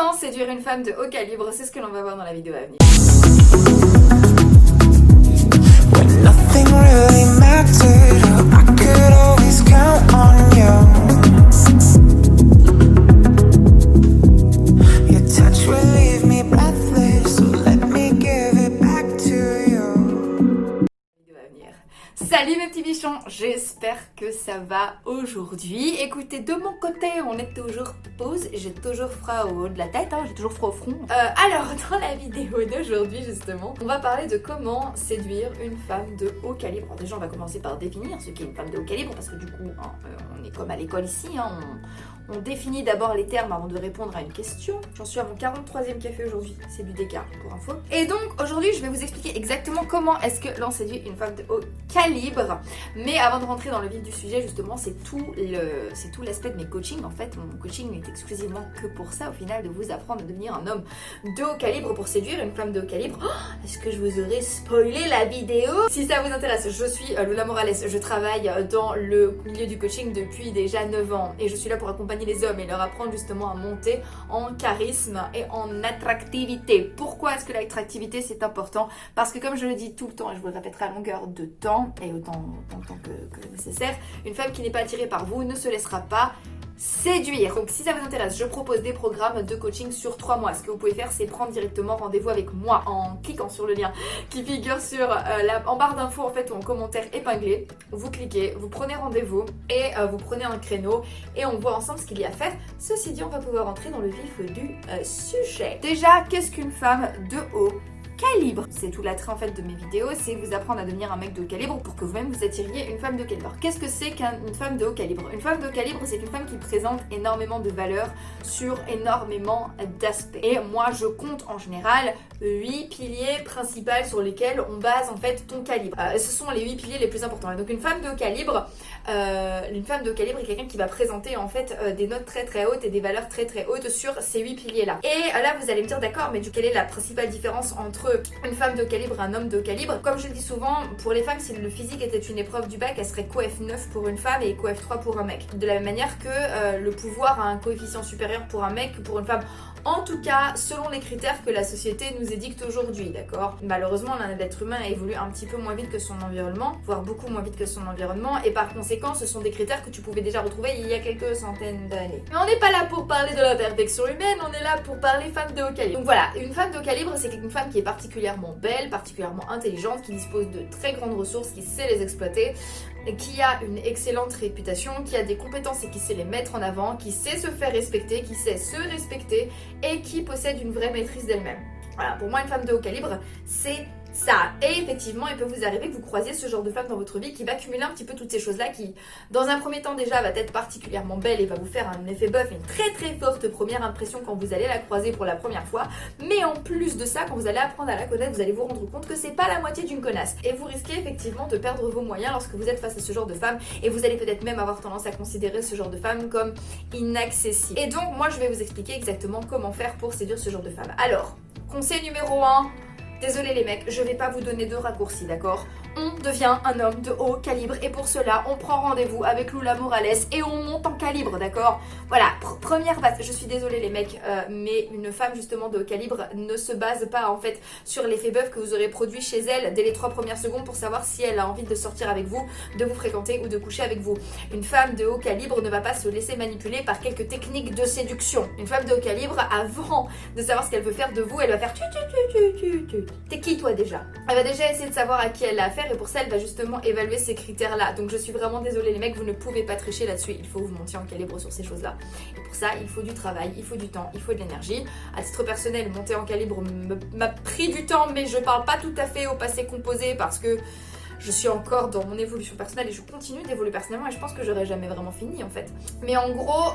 Comment séduire une femme de haut calibre? C'est ce que l'on va voir dans la vidéo à venir. When nothing really mattered, I could always count on you. Your touch will leave me breathless, so let me give it back to you. Salut mes petits bichons, j'espère que ça va aujourd'hui. Écoutez, de mon côté, on est toujours pause, j'ai toujours froid au haut de la tête, j'ai toujours froid au front. Alors, dans la vidéo d'aujourd'hui, justement, on va parler de comment séduire une femme de haut calibre. Alors, déjà, on va commencer par définir ce qu'est une femme de haut calibre, parce que du coup, on est comme à l'école ici, on définit d'abord les termes avant de répondre à une question. J'en suis à mon 43e café aujourd'hui, c'est du décart pour info. Et donc aujourd'hui je vais vous expliquer exactement comment est-ce que l'on séduit une femme de haut calibre. Mais avant de rentrer dans le vif du sujet, justement, c'est tout l'aspect de mes coachings. En fait, mon coaching n'est exclusivement que pour ça, au final, de vous apprendre à devenir un homme de haut calibre pour séduire une femme de haut calibre. Est-ce que je vous aurais spoilé la vidéo? Si ça vous intéresse, je suis Lula Morales, je travaille dans le milieu du coaching depuis déjà 9 ans et je suis là pour accompagner les hommes et leur apprendre justement à monter en charisme et en attractivité. Pourquoi est-ce que l'attractivité c'est important? Parce que comme je le dis tout le temps et je vous le répéterai à longueur de temps et autant que nécessaire, une femme qui n'est pas attirée par vous ne se laissera pas séduire. Donc si ça vous intéresse, je propose des programmes de coaching sur 3 mois. Ce que vous pouvez faire, c'est prendre directement rendez-vous avec moi en cliquant sur le lien qui figure en barre d'infos en fait ou en commentaire épinglé. Vous cliquez, vous prenez rendez-vous et vous prenez un créneau et on voit ensemble ce qu'il y a à faire. Ceci dit, on va pouvoir entrer dans le vif du sujet. Déjà, qu'est-ce qu'une femme de haut calibre? C'est tout l'attrait en fait de mes vidéos, c'est vous apprendre à devenir un mec de haut calibre pour que vous-même vous attiriez une femme de calibre. Qu'est-ce que c'est qu'une femme de haut calibre? Une femme de haut calibre, c'est une femme qui présente énormément de valeur sur énormément d'aspects. Et moi, je compte en général 8 piliers principaux sur lesquels on base en fait ton calibre. Ce sont les 8 piliers les plus importants. Et donc une femme de haut calibre, est quelqu'un qui va présenter en fait des notes très très hautes et des valeurs très très hautes sur ces 8 piliers là. Et là, vous allez me dire d'accord, mais quelle est la principale différence entre une femme de calibre et un homme de calibre? Comme je le dis souvent, pour les femmes, si le physique était une épreuve du bac, elle serait coef 9 pour une femme et coef 3 pour un mec. De la même manière que le pouvoir a un coefficient supérieur pour un mec que pour une femme. En tout cas, selon les critères que la société nous édicte aujourd'hui, d'accord? Malheureusement, l'être humain évolue un petit peu moins vite que son environnement, voire beaucoup moins vite que son environnement, et par conséquent, ce sont des critères que tu pouvais déjà retrouver il y a quelques centaines d'années. Mais on n'est pas là pour parler de la perfection humaine, on est là pour parler femme de haut calibre. Donc voilà, une femme de haut calibre, c'est une femme qui est particulièrement belle, particulièrement intelligente, qui dispose de très grandes ressources, qui sait les exploiter, qui a une excellente réputation, qui a des compétences et qui sait les mettre en avant, qui sait se faire respecter, qui sait se respecter et qui possède une vraie maîtrise d'elle-même. Voilà, pour moi, une femme de haut calibre, c'est ça. Et effectivement, il peut vous arriver que vous croisiez ce genre de femme dans votre vie qui va cumuler un petit peu toutes ces choses-là, qui, dans un premier temps déjà, va être particulièrement belle et va vous faire un effet bœuf, une très très forte première impression quand vous allez la croiser pour la première fois. Mais en plus de ça, quand vous allez apprendre à la connaître, vous allez vous rendre compte que c'est pas la moitié d'une connasse. Et vous risquez effectivement de perdre vos moyens lorsque vous êtes face à ce genre de femme, et vous allez peut-être même avoir tendance à considérer ce genre de femme comme inaccessible. Et donc, moi, je vais vous expliquer exactement comment faire pour séduire ce genre de femme. Alors, conseil numéro 1, désolé les mecs, je vais pas vous donner de raccourcis, d'accord? On devient un homme de haut calibre et pour cela, on prend rendez-vous avec Lula Morales et on monte en calibre, d'accord? Voilà, première base, je suis désolée les mecs, mais une femme justement de haut calibre ne se base pas en fait sur l'effet bœuf que vous aurez produit chez elle dès les 3 premières secondes pour savoir si elle a envie de sortir avec vous, de vous fréquenter ou de coucher avec vous. Une femme de haut calibre ne va pas se laisser manipuler par quelques techniques de séduction. Une femme de haut calibre, avant de savoir ce qu'elle veut faire de vous, elle va faire tu. T'es qui toi déjà? Elle va déjà essayer de savoir à qui elle a affaire et pour ça elle va justement évaluer ces critères là. Donc je suis vraiment désolée les mecs, vous ne pouvez pas tricher là-dessus, il faut vous monter en calibre sur ces choses là. Et pour ça il faut du travail, il faut du temps, il faut de l'énergie. À titre personnel, monter en calibre m'a pris du temps, mais je parle pas tout à fait au passé composé parce que je suis encore dans mon évolution personnelle et je continue d'évoluer personnellement et je pense que j'aurai jamais vraiment fini en fait. Mais en gros,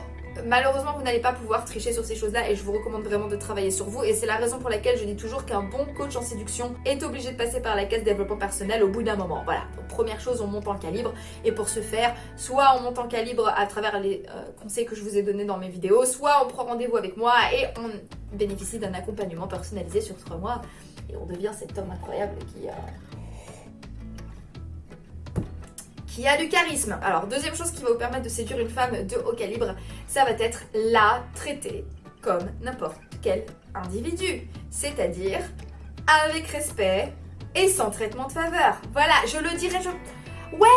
malheureusement vous n'allez pas pouvoir tricher sur ces choses là et je vous recommande vraiment de travailler sur vous et c'est la raison pour laquelle je dis toujours qu'un bon coach en séduction est obligé de passer par la case développement personnel au bout d'un moment. Voilà, donc, première chose, on monte en calibre et pour ce faire, soit on monte en calibre à travers les conseils que je vous ai donnés dans mes vidéos, soit on prend rendez-vous avec moi et on bénéficie d'un accompagnement personnalisé sur 3 mois et on devient cet homme incroyable qui a du charisme. Alors, deuxième chose qui va vous permettre de séduire une femme de haut calibre, ça va être la traiter comme n'importe quel individu, c'est-à-dire avec respect et sans traitement de faveur. Voilà, je le dirai, Ouais,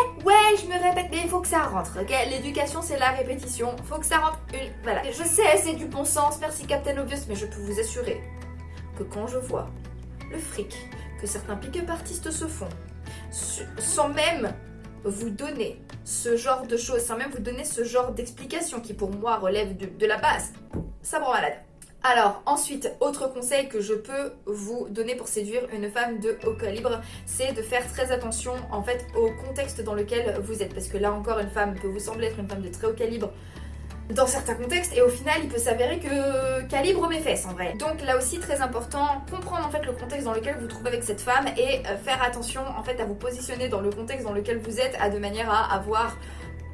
je me répète, mais il faut que ça rentre, ok? L'éducation, c'est la répétition, faut que ça rentre Voilà, je sais, c'est du bon sens, merci Captain Obvious, mais je peux vous assurer que quand je vois le fric que certains pick-up artistes se font, sans même vous donner ce genre de choses, sans même vous donner ce genre d'explications qui pour moi relève de la base, ça me rend malade. Alors ensuite, autre conseil que je peux vous donner pour séduire une femme de haut calibre, c'est de faire très attention en fait au contexte dans lequel vous êtes. Parce que là encore, une femme peut vous sembler être une femme de très haut calibre dans certains contextes et au final il peut s'avérer que calibre mes fesses en vrai. Donc là aussi très important, comprendre en fait le contexte dans lequel vous vous trouvez avec cette femme et faire attention en fait à vous positionner dans le contexte dans lequel vous êtes de manière à avoir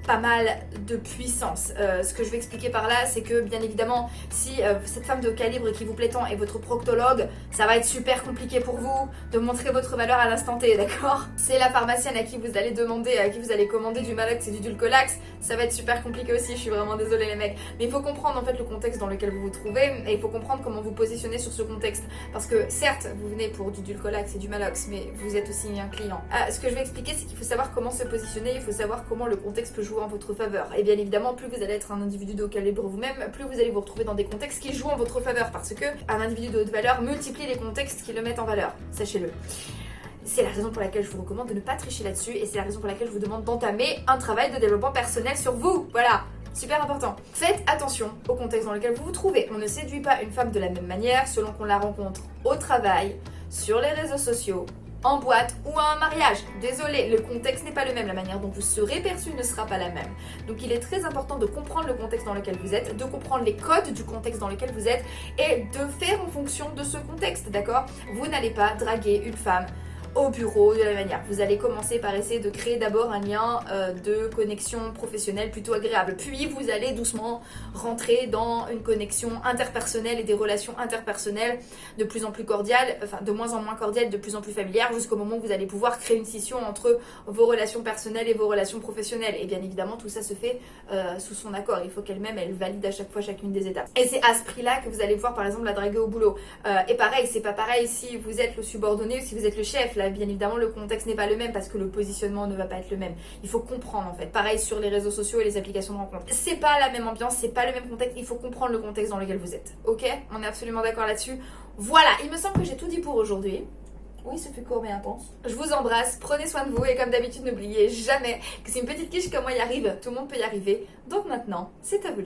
pas mal de puissance. Ce que je vais expliquer par là, c'est que bien évidemment, si cette femme de haut calibre qui vous plaît tant est votre proctologue, ça va être super compliqué pour vous de montrer votre valeur à l'instant T, d'accord? C'est la pharmacienne à qui vous allez demander, à qui vous allez commander du Malox et du Dulcolax, ça va être super compliqué aussi, je suis vraiment désolée les mecs. Mais il faut comprendre en fait le contexte dans lequel vous vous trouvez et il faut comprendre comment vous positionnez sur ce contexte. Parce que certes, vous venez pour du Dulcolax et du Malox, mais vous êtes aussi un client. Ce que je vais expliquer, c'est qu'il faut savoir comment se positionner, il faut savoir comment le contexte peut jouer en votre faveur. Et bien évidemment, plus vous allez être un individu de haut calibre vous-même, plus vous allez vous retrouver dans des contextes qui jouent en votre faveur, parce que un individu de haute valeur multiplie les contextes qui le mettent en valeur, sachez-le. C'est la raison pour laquelle je vous recommande de ne pas tricher là-dessus et c'est la raison pour laquelle je vous demande d'entamer un travail de développement personnel sur vous. Voilà, super important. Faites attention au contexte dans lequel vous vous trouvez. On ne séduit pas une femme de la même manière selon qu'on la rencontre au travail, sur les réseaux sociaux, en boîte ou à un mariage. Désolé, le contexte n'est pas le même, la manière dont vous serez perçu ne sera pas la même. Donc il est très important de comprendre le contexte dans lequel vous êtes, de comprendre les codes du contexte dans lequel vous êtes et de faire en fonction de ce contexte, d'accord? Vous n'allez pas draguer une femme au bureau de la même manière. Vous allez commencer par essayer de créer d'abord un lien de connexion professionnelle plutôt agréable. Puis vous allez doucement rentrer dans une connexion interpersonnelle et des relations interpersonnelles de plus en plus cordiales, enfin de moins en moins cordiales, de plus en plus familières, jusqu'au moment où vous allez pouvoir créer une scission entre vos relations personnelles et vos relations professionnelles. Et bien évidemment, tout ça se fait sous son accord. Il faut qu'elle-même, elle valide à chaque fois chacune des étapes. Et c'est à ce prix-là que vous allez pouvoir par exemple la draguer au boulot. Et pareil, c'est pas pareil si vous êtes le subordonné ou si vous êtes le chef. Là, bien évidemment, le contexte n'est pas le même parce que le positionnement ne va pas être le même. Il faut comprendre en fait. Pareil sur les réseaux sociaux et les applications de rencontres. C'est pas la même ambiance, c'est pas le même contexte. Il faut comprendre le contexte dans lequel vous êtes. Ok? On est absolument d'accord là-dessus. Voilà, il me semble que j'ai tout dit pour aujourd'hui. Oui, ce fut court mais intense. Je vous embrasse, prenez soin de vous et comme d'habitude, n'oubliez jamais que si une petite quiche comme moi y arrive, tout le monde peut y arriver. Donc maintenant, c'est à vous de jouer.